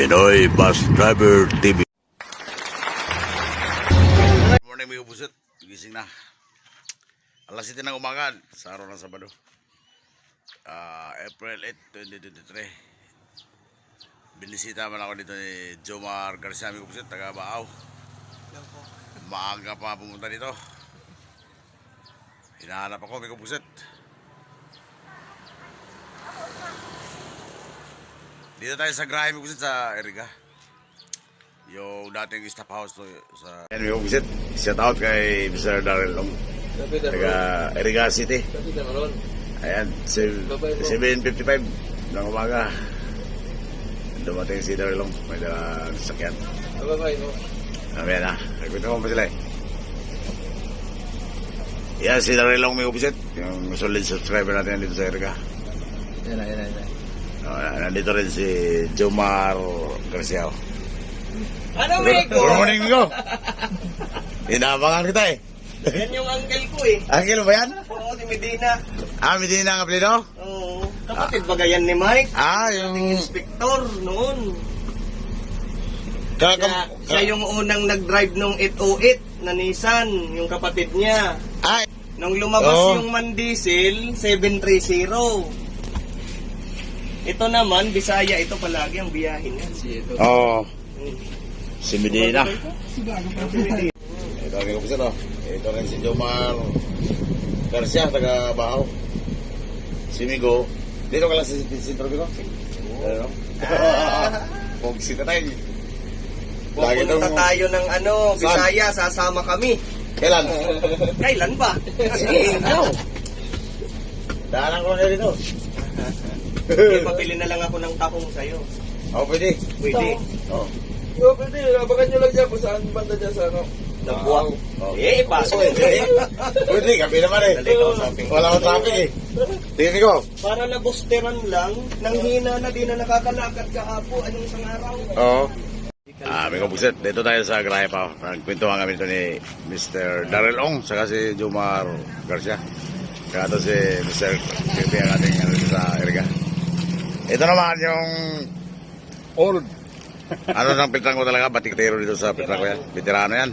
Pinoy Bus Driver TV. Good morning mga pusit, gising na. Alas 7 ng umaga sa araw ng Sabado, April 8, 2023. Binisita man ako dito ni Jomar Garcia mga pusit, taga Baaw. Maaga pa pumunta dito. Hinahanap ako mga pusit. Dito tayo sa Grahe mga pusit, sa Eriga, yung dating staff house to sa mga pusit. Shout out kay Mr. Darrell Long, taga Eriga City. Ayan, 7:55 ng umaga dumating si Darrell Long, may dalang sakyan. Ayan na, nagpunta ko pa sila Yan si Darrell Long mga pusit, yung solid subscriber natin dito sa Eriga. Yan. Nandito rin si Jomar Garcia. Ano, Migo? Good morning, Migo. Inabangan kita Yan yung uncle ko eh. Uncle ba yan? Oo, si Medina. Medina ang apelido? Oo. Kapatid ba yan ni Mike? Yung Inspector noon. Kaya Siya yung unang nag-drive nung 808 na Nissan, yung kapatid niya. Nung lumabas yung Man Diesel, 730. Ito naman, Bisaya, ito palagi ang biyahin niya. Si Medina. Ito rin ko sila. Ito rin si Jomar Garcia, taga Baaw. Si Migo. Dito ka lang si Sintro Migo? Oo. Pogsi na tayo. Pupunta tayo ng Bisaya, sasama kami. Kailan? Kailan ba? Sige, daanan ko na dito. Pabili na lang ako ng takong sa'yo. Pwede. Pwede. Pwede, abakan nyo lang dyan kung saan banda dyan sa Nabuwang. Ipasok. Pwede, kami naman Dali ko sa shopping. Wala akong traffic Tingin ko. Para nabusteran lang, nang hina na di na nakakalakad kaapo, anong isang araw. May kabuset, dito tayo sa Grahe pa. Nagkwentuhan kami ito ni Mr. Darrell Ong, saka si Jomar Garcia. Saka ito si Mr. Pepe, ang ating sa Eriga. Ito naman yung old. Nang piltrang ko talaga, batik-tero dito sa piltrang ko yan. Veterano yan.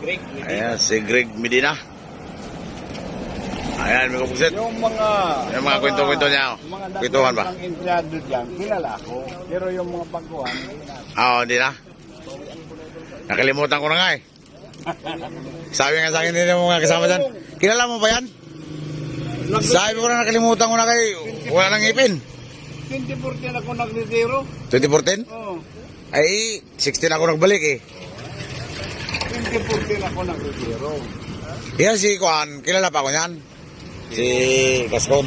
Greg Medina. Ayan, si Greg Medina. Ayan, may kabuset. Yung mga kwento-kwento niya. Kwentuhan ba? Ang empleyado dyan, kilala ko. Pero yung mga baguhan, Hindi na. Nakalimutan ko na nga Sabi nga sa akin din yung mga kasama dyan. Kilala mo ba yan? Sabi ko na nakalimutan ko na kayo. Wala nang ngipin. 2014 ako nag-retiro. 2014? Oo. Ay, 16 ako nagbalik 2014 ako nag-retiro. Yan si Juan, kilala pa ako yan. Si Gascon.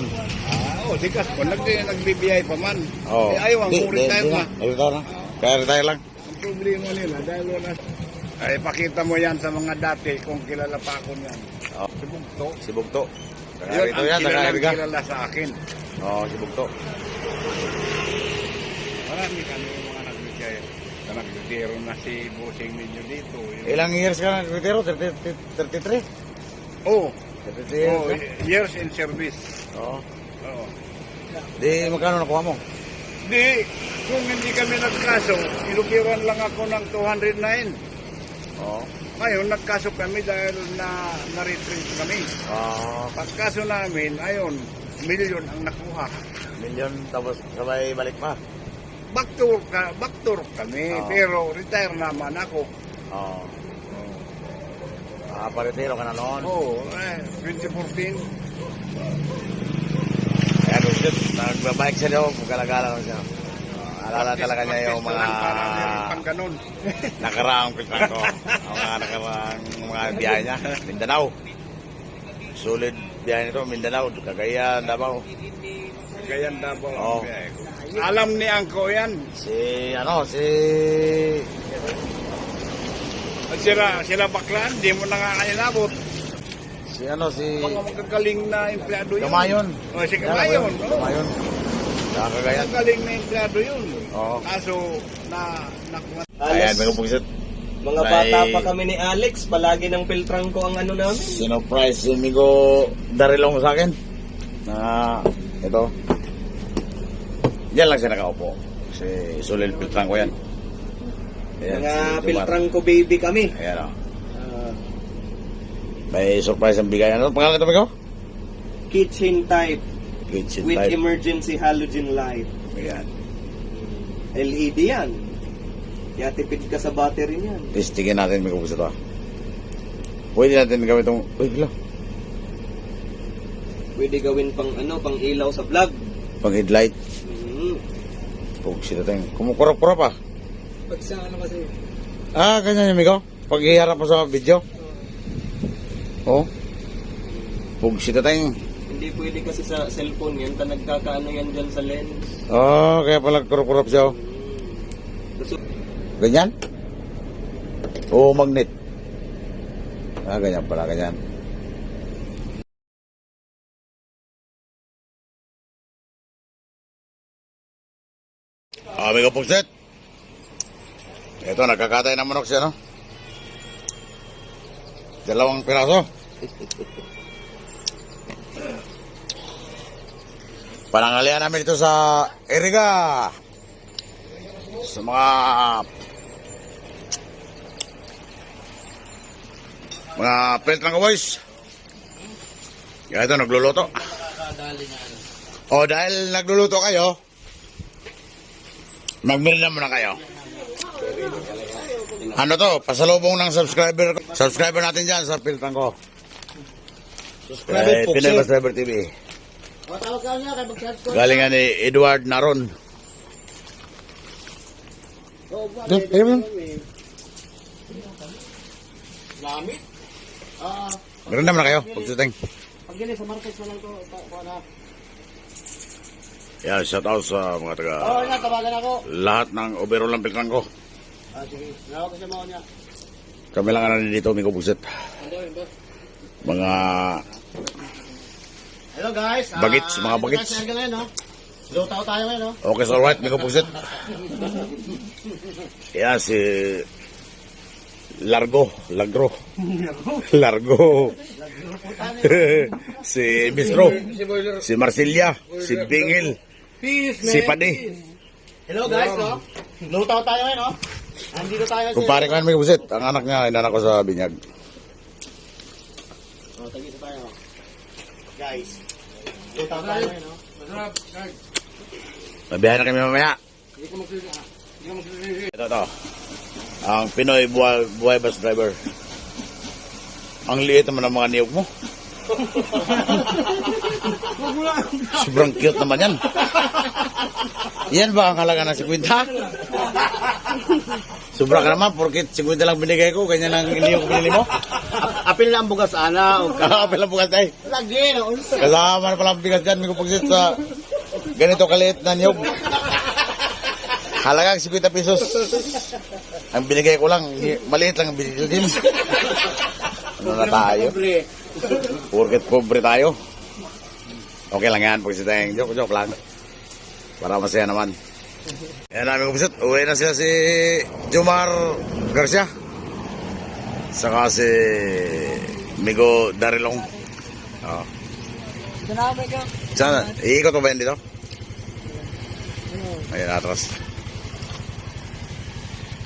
Si Kaspon, nagbibiyay pa man. Oo. Ayaw, ang retire na. Retire na. Kaya retire lang. Ang problema nila, dahil wala. Ay, pakita mo yan sa mga dati kung kilala pa ako niyan. Si Bugto. Si Bugto. Yun Ito ang yan, kilala sa akin. si Bugto. Marami kami yung mga nagbibiyay. Nag-retiro na si Busing ninyo dito. Ilang years ka nag-retiro? 33? Oo. 33 years? Years in service. Oo. Oo. Di, magkano nakuha mo? Di, kung hindi kami nagkaso, ilukiran lang ako ng 209. Oo. Ngayon, nagkaso kami dahil na-retreat kami. Pagkaso namin, ayun, milyon ang nakuha. Milyon, tapos sabay balik pa. Backdoor kami, pero retire naman ako. Oo. Paretiro ka na noon. Oo, 2014. Kaya gusto, nagbabike siya daw, magkalagala lang siya. Alala talaga niya yung mga ganun. nakaraang piltrang ko. Ang mga nakaraang mga biyahe niya. Mindanao. Solid biyahe nito, Mindanao. Cagayan, Davao. Cagayan, Davao. Oo. Alam ni Angko yan. Sila baklan, di mo na nga inabot. Si Mga magagaling na empleyado yun. Kamayon. Si Kamayon. Kamayon. Sa Cagayan. Magaling na empleyado yun. Oo. Kaso, nakuha. Ayan, may kumpungsit. Mga bata pa kami ni Alex, palagi ng piltrang ko ang namin. Sinurprise si Migo Darrell Ong sa akin. Na, ito. Diyan lang siya nakaupo. Si Sulil Piltrang ko yan. Ayan, Mga si Jomar. Piltrang ko baby kami. Ayan o. May surprise ang bigay. Ano pangalan ito, Migo? Kitchen type Kitchen with type. emergency halogen light. Ayan. LED yan. Kaya tipid ka sa battery niyan. Testingin natin, Migo, gusto ito. Pwede natin gawin itong... Uy, hello. Pwede gawin pang pang ilaw sa vlog. Pang headlight. Pag sila tayong... Kumukurap-kurap ah. Pag sa kasi. Ganyan yung Migo. Pag iharap mo sa video. Oh. Pag sila tayong... Hindi pwede kasi sa cellphone yan. Nagkakaano yan dyan sa lens. Kaya pala kurap-kurap siya. Oh. Gusto, Ganyan? Oo, magnet. Ganyan pala, ganyan. Amigo Pugset. Ito, nagkakatay ng manok siya, no? 2 piraso. Panangalian namin dito sa Iriga. Sa mga Piltrang boys. Kaya ito, nagluluto. Dahil nagluluto kayo, magmirina muna kayo. Ano to? Pasalubong ng subscriber natin dyan sa Piltrang ko. subscribe po. Pinoy Subscriber TV. Galing nga ni Edward Naron. Lamit? Meron naman na kayo, pagsuting. Pag gini sa market na lang to. Yeah, shout out sa mga taga Tawagan ako. lahat ng overall ng Piltrang ko. Sige. Nawag ko sa mga niya. Kami lang na dito, Miko Bugset. Mga Hello guys. Bagits, mga bagits. Guys, ngayon, no? Lutaw tayo ngayon, no? Okay, so alright, Miko Bugset. Yan, si Largo. Si Bistro. Si Marsilia. Si Bingil. Si Padi. Hello guys, no? Lutaw tayo ngayon, no? Andito tayo sa... Kumpare ko yan, Miko Bugset. Ang anak niya, inanak ko sa binyag. Tagisa tayo. Guys. Lutaw tayo ngayon, no? Mabiyahe na kami mamaya. Ito. Ang Pinoy buhay bus driver. Ang liit naman ng mga niyog mo. Sobrang cute naman yan. Yan ba ang halaga ng 50? Sobra ka naman, porkit 50 lang binigay ko, ganyan ang niyog binili mo. Apil lang bugas, ana. Kapil lang bukas ay. Lagi, no? Kasama na palang bigas dyan, may kupagsit sa ganito kaliit na niyog. Halagang 50 pesos. Ang binigay ko lang, maliit lang ang binigay din. Ano na tayo? Porket pobre tayo. Okay lang yan, pagsit tayong joke lang. Para masaya naman. Yan namin kupisit, uwi na sila si Jomar Garcia. Saka si Migo Darilong. Sana, iikot mo ba yan dito? Ayan, atras.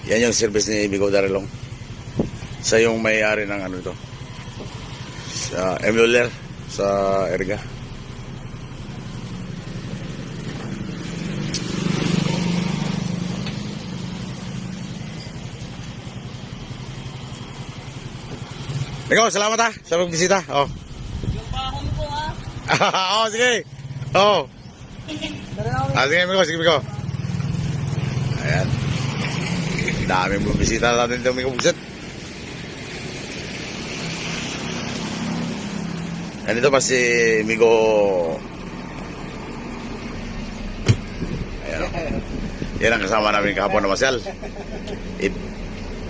Yan yung service ni Migo Darilong. Sa yung may-ari ng ano ito. Sa Emuler, sa Erga. Ikaw, salamat ha, sa pagbisita. Oh. Yung bahon ko, Sige. Sige, Miko, sige, Miko. Ayan. Dami bumisita natin ito, Miko Bugset. Nandito pa si Migo. Ayan. Yan ang kasama namin kahapon na masyal.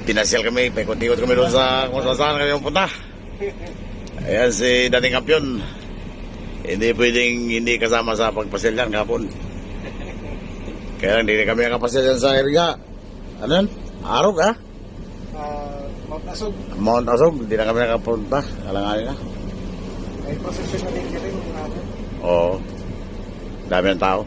Pinasyal kami, paikot-ikot kami doon sa kung saan kami punta. Ayan si dating kampiyon. Hindi pwedeng hindi kasama sa pagpasyal yan kahapon. Kaya hindi kami nakapasyal yan sa Iriga. Ano yan? Arog ah? Mount Asog. Mount Asog, hindi na kami nakapunta. Alanganin na. May procession na din natin. Oo. Dami ng tao.